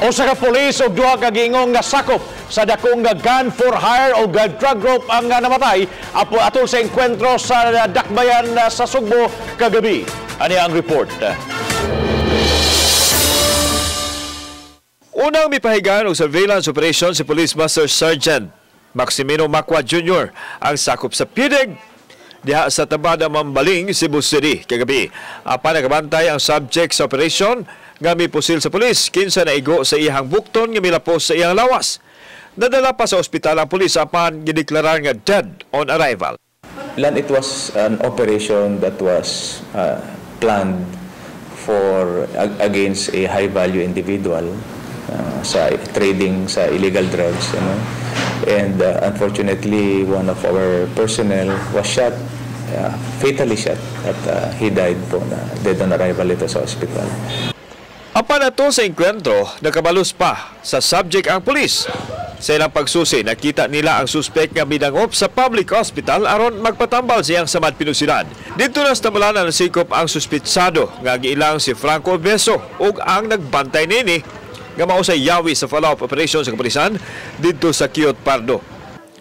Usa ka pulis ug duha ka giingong nga sakop sa dakong nga gun for hire o drug group ang namatay atol sa enkwentro sa dakbayan sa Sugbo kagabi. Ani ang report. Unang mipahigan og surveillance operation si Police Master Sergeant Maximino Macua Jr. ang sakop sa Pidig diha sa Tabada Mambaling, Cebu City kagabi. Apan nakabantay ang subject sa operation nga mipusil sa pulis kinsa naigo sa iyang bukton nga milapos sa iyang lawas. Nadala pa sa ospital ang pulis apan gideklarar nga dead on arrival. It was an operation that was planned for against a high-value individual sa trading sa illegal drugs, and unfortunately one of our personnel was shot, fatally shot, at he died po na dead on arrival ito sa hospital. Apan ato sa enkwentro, nakabalos pa sa subject ang pulis. Sa ilang pagsusi, nakita nila ang suspect nga midangop sa public hospital aron magpatambal siyang samad pinusilan. Dito na sa tamulanan ng sikop ang suspitsado nga giilang si Franco Beso ug ang nagbantay nini nga mao sa yawi sa follow-up operation sa kapulisan dito sa Kiot Pardo.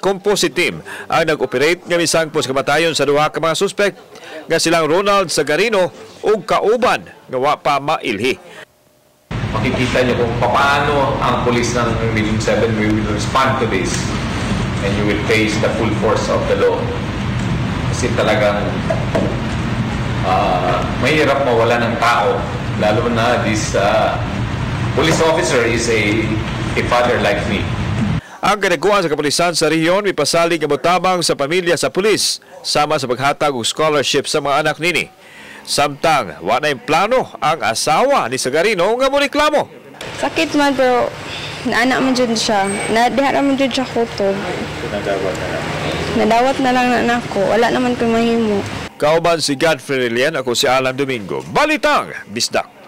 Composite team ang nag-operate nga misangpos kamatayon sa duha ka mga suspect nga silang Ronald Sagarino ug kauban nga wa pa mailhi. Makikita niyo kung paano ang pulis ng Region 7 will respond to this, and you will face the full force of the law. Kasi talagang mahirap mawala ng tao, lalo na this police officer is a father like me. Ang kanaguan sa kapulisan sa rehiyon may pasalig nga motabang sa pamilya sa pulis sama sa paghatag og scholarship sa mga anak nini. Samtang wa na plano ang asawa ni Sagarino nga moreklamo. Sakit man pero naanak man jud siya. Nadiha man jud siya kutob. Nadawat na lang na nako. Wala naman ko mahimo. Kauban si Godfrey Relian, ako si Alan Domingo. Balitang Bisdak.